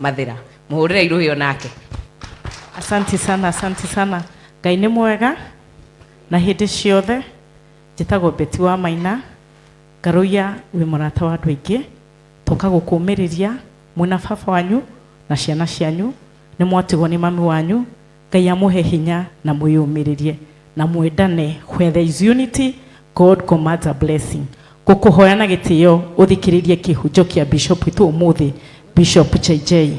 Mathira muhurire iruhi onake. Asante sana Ngai nĩ mwega na hĩndĩ ciothe. Njĩtagwo Beti wa Maina, ngaruia wĩ mũrata wa andũ aingĩ, toka gũkũmĩrĩria mwĩna baba wanyu na ciana cianyu, nĩ mwatigwo nĩ mami wanyu. Ngai amũhe hinya na mwĩyũmĩrĩrie na mwendane. Where there is unity, God commands a blessing. Gũkũhoya na gĩtĩo ũthikĩrĩrie kĩhunjio kĩa Bishop witũ ũmũthĩ, Bishop Kiengei.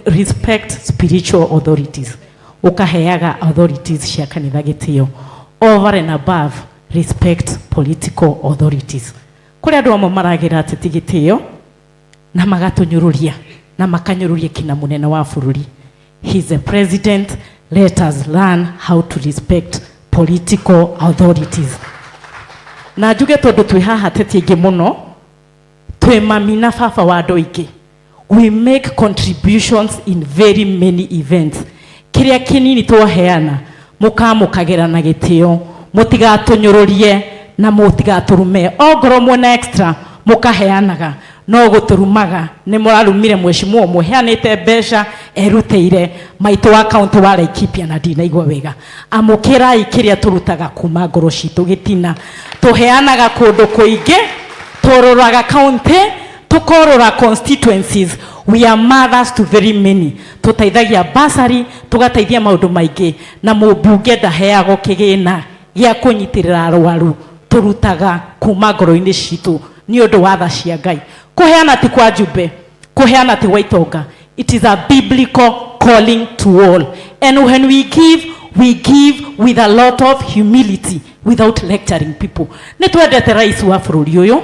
Respect spiritual authorities. Ukaheaga authorities cia kanitha gĩtĩo. Over and above, respect political authorities. Kũrĩ andũ amwe maragira atĩ ti gĩtĩo na magatũnyũrũria na makanyũrũria kina mũnene wa bũrũri. He's the president. Let us learn how to respect political authorities. Na njuge tondũ twĩ haha teti aingĩ mũno, twĩ mami na baba wa andũ aingĩ. We make contributions in very many events. Kiria kinini twaheana mukamukagera na gĩtĩo, mũtigatũnyũrũrie na mũtigatũrume. Ongorwo mwena extra mukaheanaga, no gũtũrumaga nĩ mũrarumire mheshimiwa muheanĩte mbeca eruteire maitũ wa county wa Laikipia na ndinaigua wega. Amũkĩrai kĩrĩa tũrutaga kuma ngoro citũ gĩtina. Tũheanaga kũndũ kũingĩ, tũroraga county, tukorora constituencies. We are mothers to very many. Tutaithagia basari, tugateithia maundu maingĩ, na mũmbunge ndaheagwo kĩgĩna gĩa kũnyitirĩra arwaru. Turutaga kuma ngoro-inĩ citũ nĩ ũndũ wa tha cia Ngai. Kũheana ti kwa njumbe, kũheana ti waitonga. It is a biblical calling to all. And when we give with a lot of humility without lecturing people. Nĩ twendete rais wa bũrũri ũyũ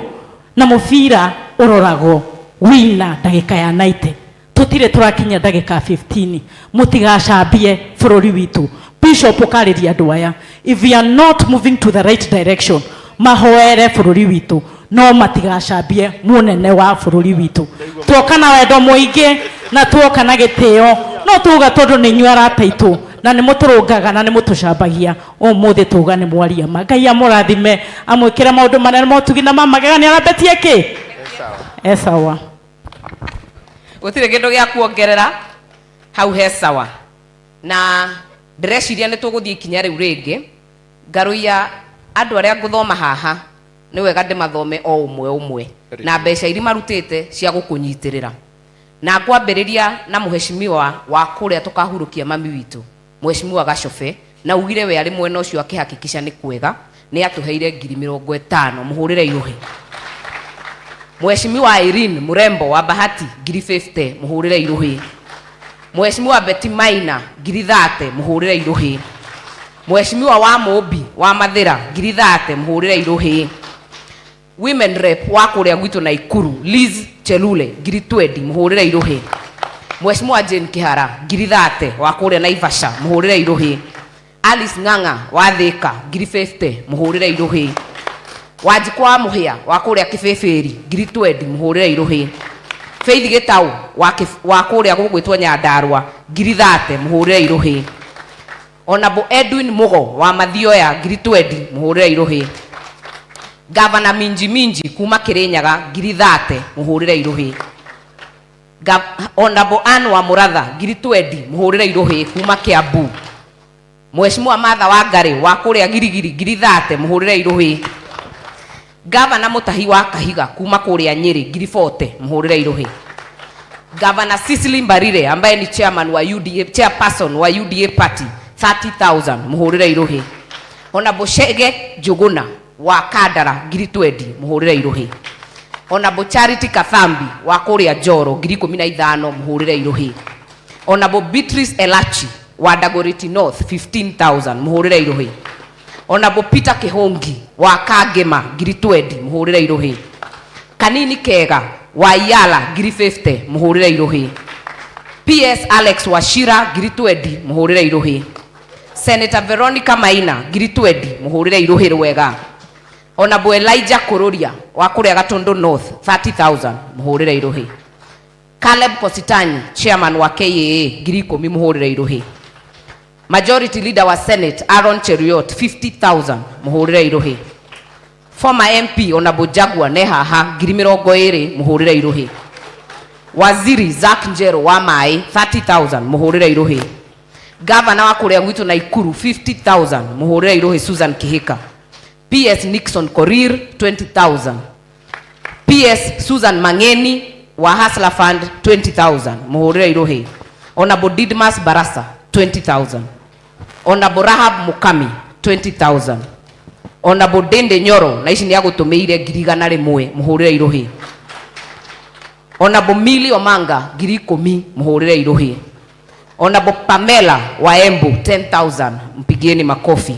na mũbira ũroragwo wina ndagĩka ya 90. Tutire turakinya ndagĩka 15. Mutigacambie bũrũri witũ. Bishop ũkarĩria andũ aya, if we are not moving to the right direction, mahoere bũrũri witũ, no matigacambie mũnene wa bũrũri witũ. Tuoka na wendo mũingĩ na tuoka na gĩtĩo, no tuga tondũ nĩ inyuĩ arata aitũ na nĩ mũtũrũngaga na nĩ mũtũcambagia. Ũmũthĩ tuga nĩ mwaria ma. Ngai amũrathime, amwĩkĩre maũndũ manene motugi na mamagegania na betie kĩ? Sawa. Gũtirĩ kĩndũ gĩa kuongerera hau he sawa. Na ndĩreciria nĩ tũgũthiĩ ikinya rĩu rĩngĩ. Ngaruia andũ arĩa ngũthoma haha nĩ wega ndĩmathome o ũmwe na mbeca iria marutĩte cia gũkũnyitĩrĩra. Na ngwambĩrĩria na mũheshimiwa wa kũrĩa tũkahurũkia mami witũ, Mheshimiwa Gacobe, na ugire we arĩ mwena ũcio akĩhakikisha nĩ kwega nĩ atũheire 50,000 mũhũrĩre iruhi. Mheshimiwa Irene Murembo wa Bahati 50,000 mũhũrĩre iruhi. Mheshimiwa Beti Maina 30,000 mũhũrĩre iruhi. Mheshimiwa wa Mobi wa Mathira 30,000 mũhũrĩre iruhi. Women rep wa kũrĩa gwitũ Naikuru Liz Chelule 20,000 mũhũrĩre iruhi. Mheshimiwa Jane Kihara 30,000 wa kũrĩa Naivasha mũhũrĩre iruhi. Alice Ng'ang'a wa Thika 50,000 mũhũrĩre iruhi. Wanjikwa wa Mũhĩa wa kũrĩa Kĩbĩbĩri 20,000 mũhũrĩre iruhi. Faith Gĩtaũ wa kũrĩa gũgwĩtwo Nyandarua 30,000 mũhũrĩre iruhi. Honorable Edwin Mugo wa Mathioya 20,000 mũhũrĩre iruhi. Governor Minji kuma Kirinyaga 30,000 mũhũrĩre iruhi. Honorable Anne wa Muratha 20,000 mũhũrĩre iruhi kuma Kiambu. Mheshimiwa Martha wa Ngari wa kũrĩa Girigiri 30,000 mũhũrĩre iruhi. Governor Mutahi wa Kahiga kuma kũrĩa Nyeri 40,000 mũhũrĩre iruhi. Governor Cecily Mbarire ambaye ni chairperson wa UDA party 30,000 mũhũrĩre iruhi. Honorable Shege Njuguna wa Kandara 20,000 mũhũrĩre iruhi. Honorable Charity Kathambi wa kũrĩa Njoro 15,000 mũhũrĩre iruhi. Honorable Beatrice Elachi wa Dagoretti North 15,000 mũhũrĩre iruhi. Honorable Peter Kihongi wa Kangema 20,000 mũhũrĩre iruhi. Kanini Kega wa Yala 50,000 mũhũrĩre iruhi. PS Alex Washira 20,000 mũhũrĩre iruhi. Senator Veronica Maina 20,000 mũhũrĩre iruhi rwega. Honorable Elijah Kururia wa kũrĩa Gatundu North 30,000 mũhũrĩre iruhi. Caleb Kositanyi chairman wa KAA 10,000 mũhũrĩre iruhi. Majority leader wa Senate Aaron Cheruiyot 50,000 mũhũrĩre iruhi. Former MP Honorable Jagua ne haha 20,000 mũhũrĩre iruhi. Waziri Zack Njero wa mai 30,000 muhurire irohi. Governor wa kuria gwitu Naikuru 50,000 muhurire irohi Susan Kihika. PS Nixon Korir 20,000. PS Susan Mangeni wa Hustler Fund 20,000 muhurire irohi. Honorable Didmas Barasa 20,000. Honorable Rahab Mukami 20,000. Honorable Dende Nyoro na ici ni agutumeire ngirigana rimwe muhurire irohi. Honorable Mili Omanga 10,000 muhurire irohi. Honorable Pamela wa Embu 10,000 mpigieni makofi.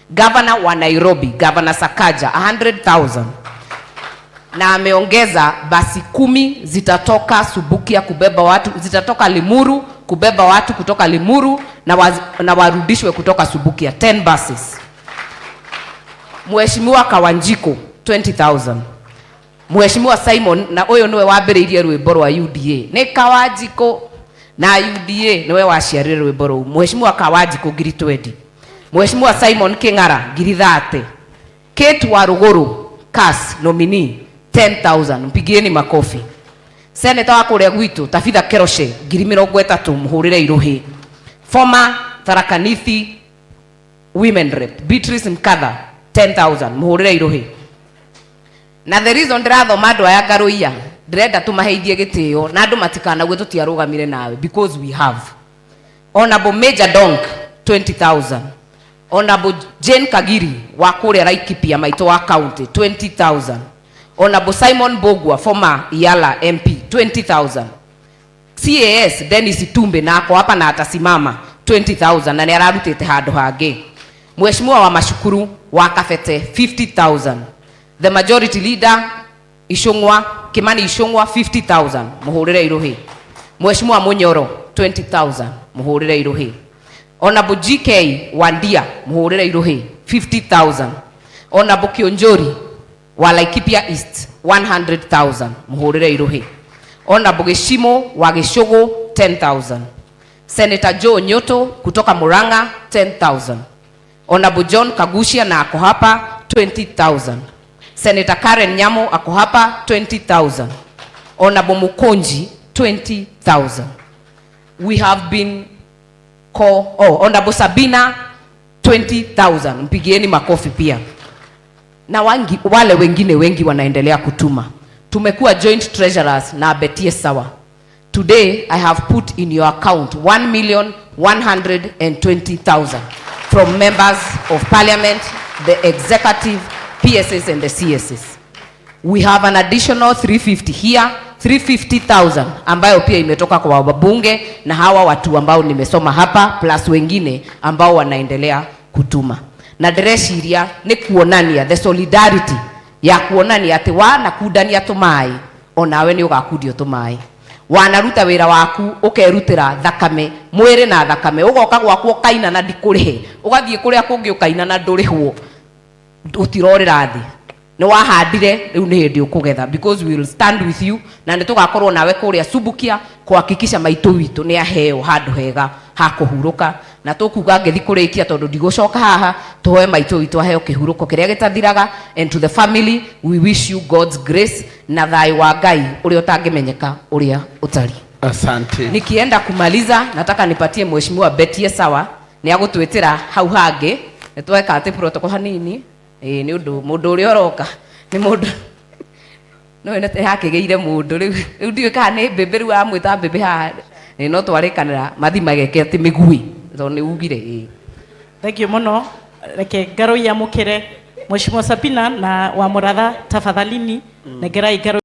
Governor wa Nairobi Governor Sakaja 100,000 na ameongeza basi 10 zitatoka Subukia kubeba watu, zitatoka Limuru kubeba watu kutoka Limuru na warudishwe kutoka Subukia, 10 buses. Mheshimiwa Kawanjiko 20,000. Mheshimiwa Simon na oyo niwe wambiriirie rwimbo rwa UDA ni Kawanjiko na UDA niwe waciarire rwimbo ruu. Mheshimiwa Kawanjiko 20. Mheshimiwa Simon King'ara 30. Kate wa Ruguru CAS nominee 10,000 mpigieni makofi. Senator wa kuria gwitu Tabitha Keroshe 30,000 muhurire irohi. Former Tharaka Nithi Women Rep Beatrice Mkatha 10,000 muhurire irohi. Na the reason ndirathoma andu aya ngaruia ndirenda tumaheithie gitio na andu matikana gwe tutiarugamire nawe because we have. Honorable Major Donk 20,000. Honorable Jane Kagiri wa kuria Laikipia maito wa county 20,000. Honorable Simon Bogwa former Yala MP 20,000. CAS Dennis Tumbe na ako hapa na atasimama 20,000 na ni ararutite handu hangi. Mheshimiwa wa Mashukuru wa Kafete 50,000. The majority leader Ishongwa Kimani Ishongwa 50,000 muhurire irohi. Mheshimiwa Munyoro 20,000 muhurire irohi. Honorable GK Wandia muhurire irohi 50,000. Honorable Kionjori wa Laikipia East 100,000 muhurire irohi. Honorable Geshimo wa Geshogo 10,000. Senator Joe Nyoto kutoka Murang'a 10,000. Honorable John Kagushia na ako hapa 20,000. Senator Karen Nyamo ako hapa 20,000. Honorable Mukonji 20,000. We have been Honorable Sabina 20,000 mpigieni makofi pia. Na wale wengine wengi wanaendelea kutuma. Tumekuwa joint treasurers na Betie Sawa. Today I have put in your account 1,120,000 from members of parliament, the executive, PSS and the CSS. We have an additional 350 here, 350,000 ambayo pia imetoka kwa wabunge na hawa watu ambao nimesoma hapa plus wengine ambao wanaendelea kutuma. Na direciria ni kuonania the solidarity ya kuonania ati wana kudania tumai onawe ni ugakudio tumai. Wanaruta wira waku ukerutira thakame mwire na thakame ugoka gwakwo kaina na ndikurihe ugathie kuria kungi ukaina na ndurihwo utirorira thi ni wahandire riu ni hindi ukugetha because we will stand with you na nitugakorwo nawe kuria Subukia kuhakikisha maitu witu ni aheo handu hega ha kuhuruka na tukuga ngethi kurikia tondu ndigucoka haha tuhoe maitu witu aheo kihuruko kiria gitathiraga. And to the family we wish you God's grace na thayo wa Ngai uria utangimenyeka uria utari. Asante. Nikienda kumaliza nataka nipatie Mheshimiwa Betie Sawa ni agutwitira hau hangi nitweka ati protocol hanini ni undu mundu uri oroka ni mundu no ene te hakigeire mundu riu ndiwe kana ni mbembe riu amwita mbembe ha ni no twarikanira mathi mageke ati migui to ni ugire. Thank you muno. Reke ngaro ya mukire Mheshimiwa Sabina na wa Muratha tafadhalini negerai ngaro